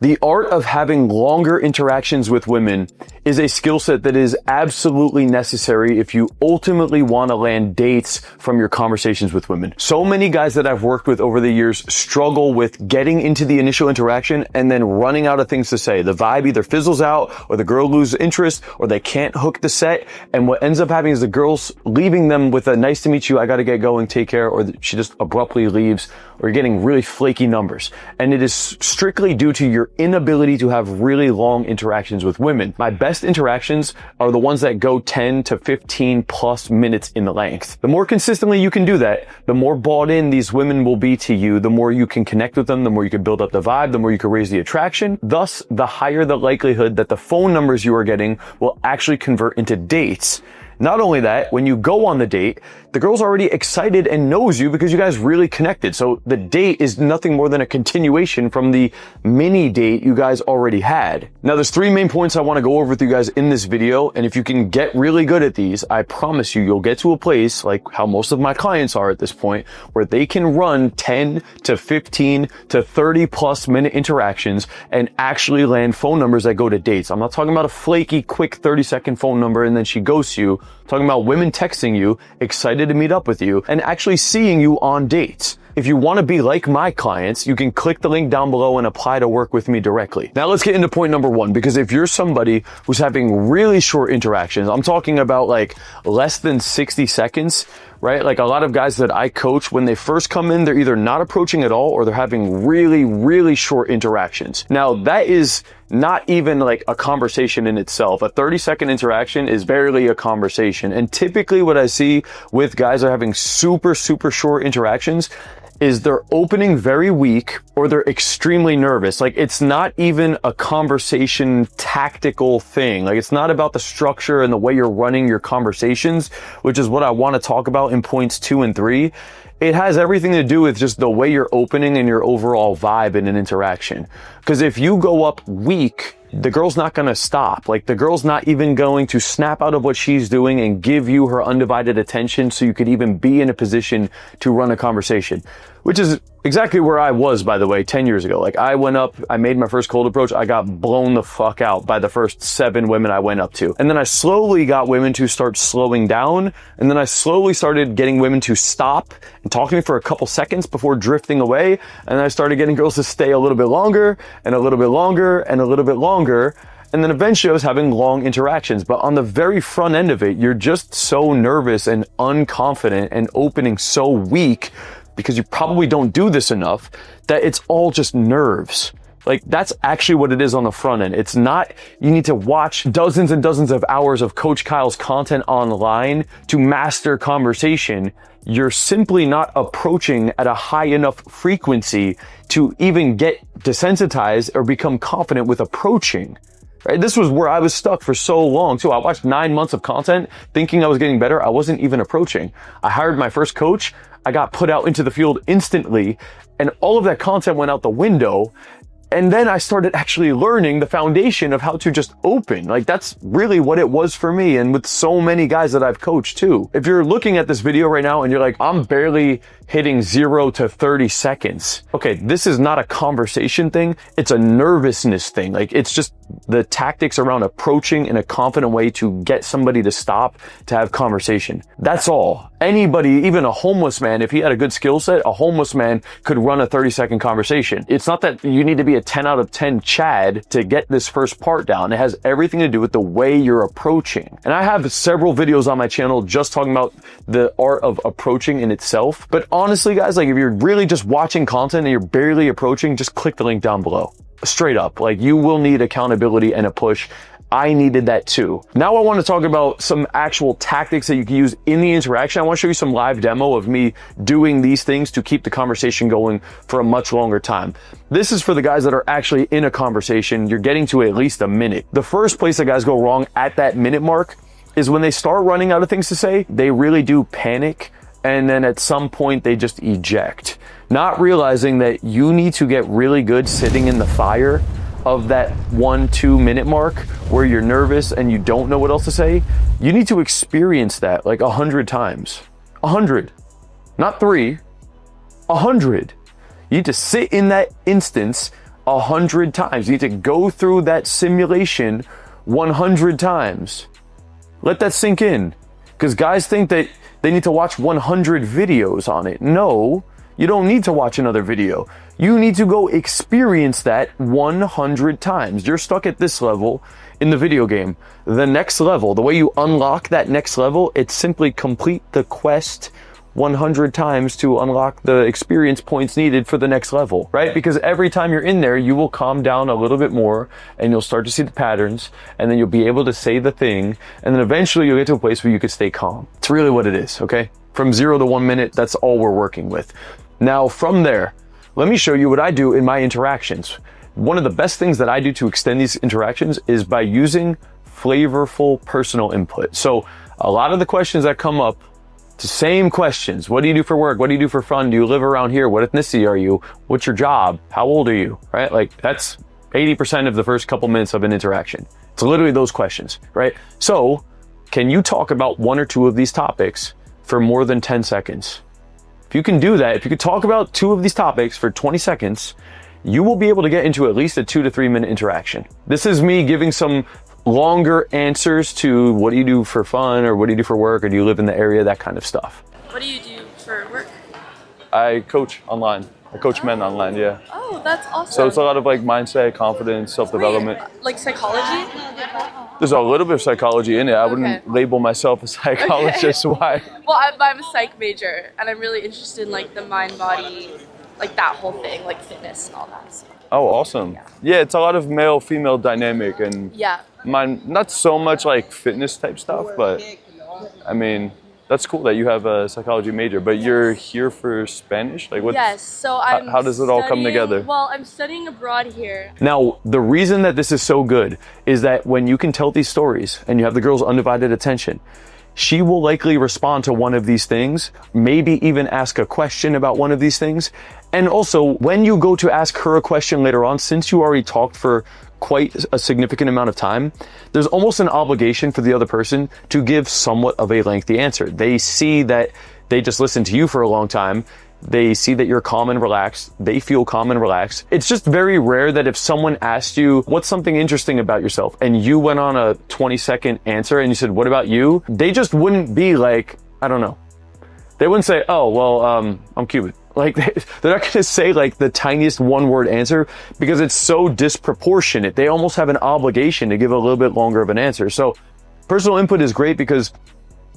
The art of having longer interactions with women is a skill set that is absolutely necessary if you ultimately want to land dates from your conversations with women. So many guys that I've worked with over the years struggle with getting into the initial interaction and then running out of things to say. The vibe either fizzles out, or the girl loses interest, or they can't hook the set. And what ends up happening is the girl's leaving them with a nice to meet you, I gotta get going, take care, or she just abruptly leaves, or you're getting really flaky numbers. And it is strictly due to your inability to have really long interactions with women. My best interactions are the ones that go 10 to 15 plus minutes in length. The more consistently you can do that, the more bought in these women will be to you, the more you can connect with them, the more you can build up the vibe, the more you can raise the attraction. Thus, the higher the likelihood that the phone numbers you are getting will actually convert into dates. Not only that, when you go on the date, the girl's already excited and knows you because you guys really connected. So the date is nothing more than a continuation from the mini date you guys already had. Now, there's 3 main points I want to go over with you guys in this video. And if you can get really good at these, I promise you'll get to a place like how most of my clients are at this point, where they can run 10 to 15 to 30 plus minute interactions and actually land phone numbers that go to dates. I'm not talking about a flaky, quick 30-second phone number and then she ghosts you. I'm talking about women texting you, excited to meet up with you, and actually seeing you on dates. If you want to be like my clients, you can click the link down below and apply to work with me directly. Now let's get into point number 1, because if you're somebody who's having really short interactions, I'm talking about like less than 60 seconds, right? Like a lot of guys that I coach, when they first come in, they're either not approaching at all or they're having really, really short interactions. Now that is not even like a conversation in itself. A 30-second interaction is barely a conversation. And typically what I see with guys that are having super, super short interactions is they're opening very weak or they're extremely nervous. Like it's not even a conversation tactical thing. Like it's not about the structure and the way you're running your conversations, which is what I want to talk about in points 2 and 3. It has everything to do with just the way you're opening and your overall vibe in an interaction. Because if you go up weak, the girl's not going to stop. Like the girl's not even going to snap out of what she's doing and give you her undivided attention so you could even be in a position to run a conversation, which is exactly where I was, by the way, 10 years ago. Like I went up, I made my first cold approach. I got blown the fuck out by the first 7 women I went up to. And then I slowly got women to start slowing down. And then I slowly started getting women to stop and talk to me for a couple seconds before drifting away. And I started getting girls to stay a little bit longer and a little bit longer and a little bit longer. And then eventually I was having long interactions. But on the very front end of it, you're just so nervous and unconfident and opening so weak because you probably don't do this enough that it's all just nerves. Like that's actually what it is on the front end. It's not, you need to watch dozens and dozens of hours of Coach Kyle's content online to master conversation. You're simply not approaching at a high enough frequency to even get desensitized or become confident with approaching. Right? This was where I was stuck for so long too. I watched 9 months of content thinking I was getting better. I wasn't even approaching. I hired my first coach. I got put out into the field instantly, and all of that content went out the window. And then I started actually learning the foundation of how to just open. Like that's really what it was for me, and with so many guys that I've coached too. If you're looking at this video right now and you're like, I'm barely hitting 0 to 30 seconds. Okay, this is not a conversation thing. It's a nervousness thing. Like it's just the tactics around approaching in a confident way to get somebody to stop to have conversation. That's all. Anybody, even a homeless man, if he had a good skill set, a homeless man could run a 30-second conversation. It's not that you need to be a 10 out of 10 Chad to get this first part down. It has everything to do with the way you're approaching. And I have several videos on my channel just talking about the art of approaching in itself. But honestly, guys, like if you're really just watching content and you're barely approaching, just click the link down below. Straight up, like you will need accountability and a push. I needed that too. Now I want to talk about some actual tactics that you can use in the interaction. I want to show you some live demo of me doing these things to keep the conversation going for a much longer time. This is for the guys that are actually in a conversation. You're getting to at least a minute. The first place that guys go wrong at that minute mark is when they start running out of things to say, they really do panic. And then at some point they just eject, not realizing that you need to get really good sitting in the fire of that 1-2 minute mark where you're nervous and you don't know what else to say. You need to experience that like 100 times. 100, not 3, 100. You need to sit in that instance 100 times. You need to go through that simulation 100 times. Let that sink in. Because guys think that they need to watch 100 videos on it. No, you don't need to watch another video. You need to go experience that 100 times. You're stuck at this level in the video game. The next level, the way you unlock that next level, it's simply complete the quest 100 times to unlock the experience points needed for the next level, right? Because every time you're in there, you will calm down a little bit more and you'll start to see the patterns, and then you'll be able to say the thing, and then eventually you'll get to a place where you can stay calm. It's really what it is, okay? From 0 to 1 minute, that's all we're working with. Now from there, let me show you what I do in my interactions. One of the best things that I do to extend these interactions is by using flavorful personal input. So a lot of the questions that come up, it's the same questions. What do you do for work? What do you do for fun? Do you live around here? What ethnicity are you? What's your job? How old are you? Right? Like that's 80% of the first couple minutes of an interaction. It's literally those questions, right? So can you talk about one or two of these topics for more than 10 seconds? If you can do that, if you could talk about two of these topics for 20 seconds, you will be able to get into at least a 2 to 3 minute interaction. This is me giving some longer answers to what do you do for fun, or what do you do for work, or do you live in the area, that kind of stuff. What do you do for work? I coach online. I coach men online, yeah. Oh, that's awesome. So it's a lot of like mindset, confidence, self-development. Like psychology? There's a little bit of psychology in it. I wouldn't label myself a psychologist. Okay. Why? Well, I'm a psych major, and I'm really interested in like the mind body, like that whole thing, like fitness and all that. So. Oh, awesome. Yeah, it's a lot of male-female dynamic, and yeah. mine, not so much like fitness type stuff, but I mean, that's cool that you have a psychology major, but you're here for Spanish? Like what? Yes, so I'm how does it all come together? Well, I'm studying abroad here. Now, the reason that this is so good is that when you can tell these stories and you have the girl's undivided attention, she will likely respond to one of these things, maybe even ask a question about one of these things. And also, when you go to ask her a question later on, since you already talked for quite a significant amount of time, there's almost an obligation for the other person to give somewhat of a lengthy answer. They see that they just listened to you for a long time. They see that you're calm and relaxed. They feel calm and relaxed. It's just very rare that if someone asked you, what's something interesting about yourself? And you went on a 20-second answer and you said, what about you? They just wouldn't be like, I don't know. They wouldn't say, oh, well, I'm Cuban. Like, they're not going to say like the tiniest one-word answer because it's so disproportionate. They almost have an obligation to give a little bit longer of an answer. So personal input is great because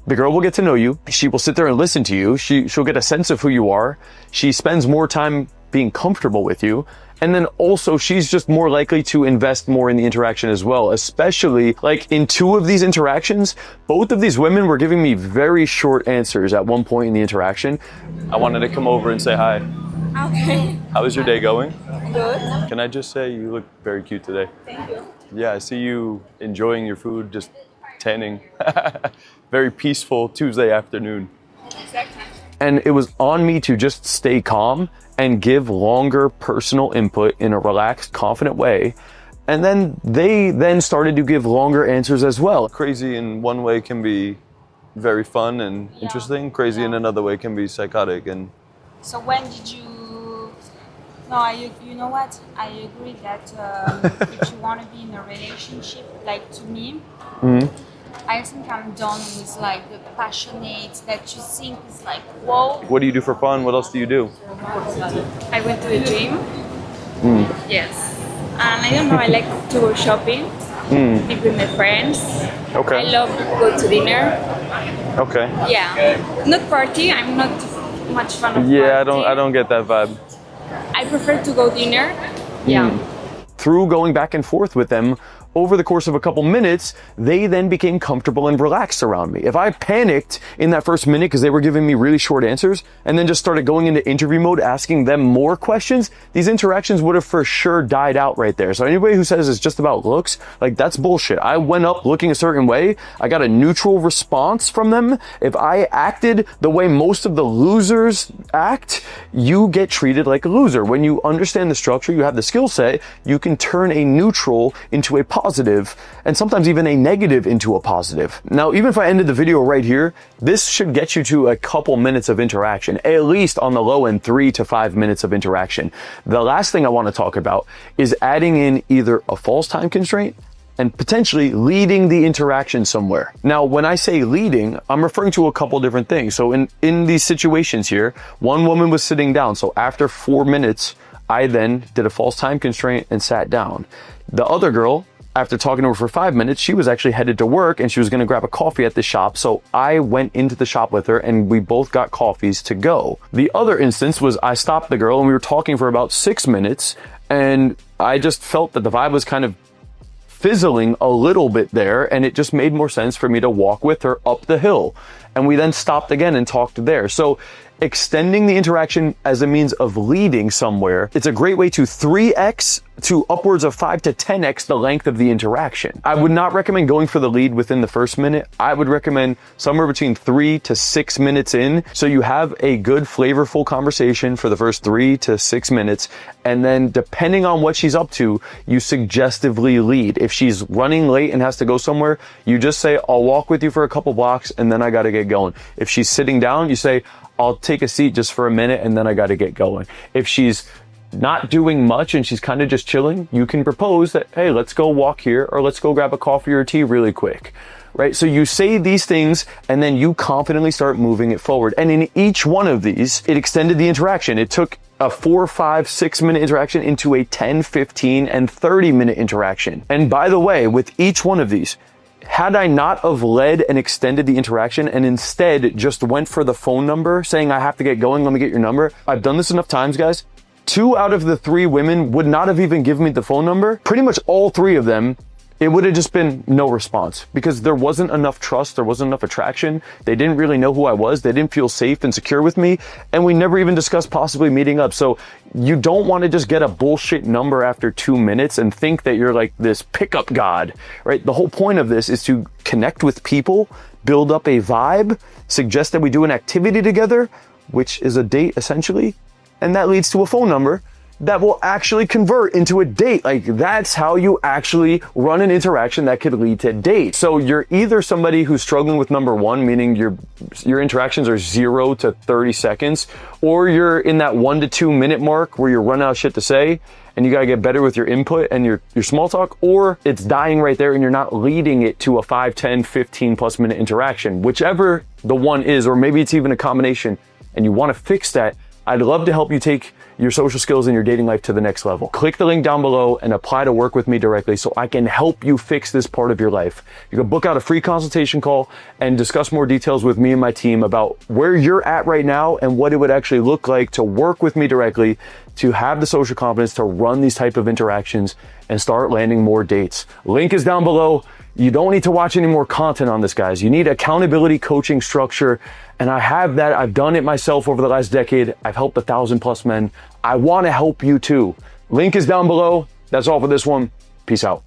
the girl will get to know you. She will sit there and listen to you. She'll get a sense of who you are. She spends more time being comfortable with you. And then also she's just more likely to invest more in the interaction as well, especially like in two of these interactions, both of these women were giving me very short answers at one point in the interaction. I wanted to come over and say hi. Okay. How is your day going? Good. Can I just say you look very cute today? Thank you. Yeah, I see you enjoying your food, just tanning. Very peaceful Tuesday afternoon. Exactly. And it was on me to just stay calm and give longer personal input in a relaxed, confident way. And then they then started to give longer answers as well. Crazy in one way can be very fun and interesting. Crazy in another way can be psychotic. And so when did you... No, you know what? I agree that if you want to be in a relationship, like to me, I think I'm done with like the passionate that you think is like, whoa. what do you do for fun? What else do you do? I went to the gym. Yes. And I don't know, I like to go shopping, be with my friends. Okay. I love to go to dinner. Okay. Yeah. Not party, I'm not much fan of Yeah, party. I don't get that vibe. I prefer to go dinner. Yeah. Through going back and forth with them over the course of a couple minutes, they then became comfortable and relaxed around me. If I panicked in that first minute because they were giving me really short answers and then just started going into interview mode, asking them more questions, these interactions would have for sure died out right there. So anybody who says it's just about looks, like that's bullshit. I went up looking a certain way. I got a neutral response from them. If I acted the way most of the losers act, you get treated like a loser. When you understand the structure, you have the skill set, you can turn a neutral into a positive. positive and sometimes even a negative into a positive. Now, even if I ended the video right here, this should get you to a couple minutes of interaction, at least on the low end, 3 to 5 minutes of interaction. The last thing I want to talk about is adding in either a false time constraint and potentially leading the interaction somewhere. Now, when I say leading, I'm referring to a couple different things. So in these situations here, one woman was sitting down. So after 4 minutes, I then did a false time constraint and sat down. The other girl, after talking to her for 5 minutes, she was actually headed to work and she was gonna grab a coffee at the shop. So I went into the shop with her and we both got coffees to go. The other instance was I stopped the girl and we were talking for about 6 minutes and I just felt that the vibe was kind of fizzling a little bit there, and it just made more sense for me to walk with her up the hill. And we then stopped again and talked there. So extending the interaction as a means of leading somewhere, it's a great way to 3x to upwards of 5 to 10x the length of the interaction. I would not recommend going for the lead within the first minute. I would recommend somewhere between 3 to 6 minutes in, so you have a good flavorful conversation for the first 3 to 6 minutes, and then depending on what she's up to, you suggestively lead. If she's running late and has to go somewhere, you just say, I'll walk with you for a couple blocks and then I gotta get going. If she's sitting down, you say, I'll take a seat just for a minute and then I gotta get going. If she's not doing much and she's kind of just chilling, you can propose that, hey, let's go walk here or let's go grab a coffee or tea really quick, right? So you say these things and then you confidently start moving it forward. And in each one of these, it extended the interaction. It took a 4, 5, 6 minute interaction into a 10, 15, and 30 minute interaction. And by the way, with each one of these, had I not have led and extended the interaction and instead just went for the phone number saying, I have to get going, let me get your number. I've done this enough times, guys. 2 out of the 3 women would not have even given me the phone number. Pretty much all 3 of them, it would have just been no response because there wasn't enough trust. There wasn't enough attraction. They didn't really know who I was. They didn't feel safe and secure with me. And we never even discussed possibly meeting up. So you don't want to just get a bullshit number after 2 minutes and think that you're like this pickup god, right? The whole point of this is to connect with people, build up a vibe, suggest that we do an activity together, which is a date essentially. And that leads to a phone number that will actually convert into a date. Like that's how you actually run an interaction that could lead to a date. So you're either somebody who's struggling with number 1, meaning your interactions are 0 to 30 seconds, or you're in that 1 to 2 minute mark where you're running out of shit to say and you gotta get better with your input and your small talk, or it's dying right there and you're not leading it to a 5, 10, 15 plus minute interaction. Whichever the one is, or maybe it's even a combination and you wanna fix that, I'd love to help you take your social skills and your dating life to the next level. Click the link down below and apply to work with me directly so I can help you fix this part of your life. You can book out a free consultation call and discuss more details with me and my team about where you're at right now and what it would actually look like to work with me directly to have the social confidence to run these type of interactions and start landing more dates. Link is down below. You don't need to watch any more content on this, guys. You need accountability, coaching, structure, and I have that. I've done it myself over the last decade. I've helped 1,000+ men. I want to help you too. Link is down below. That's all for this one. Peace out.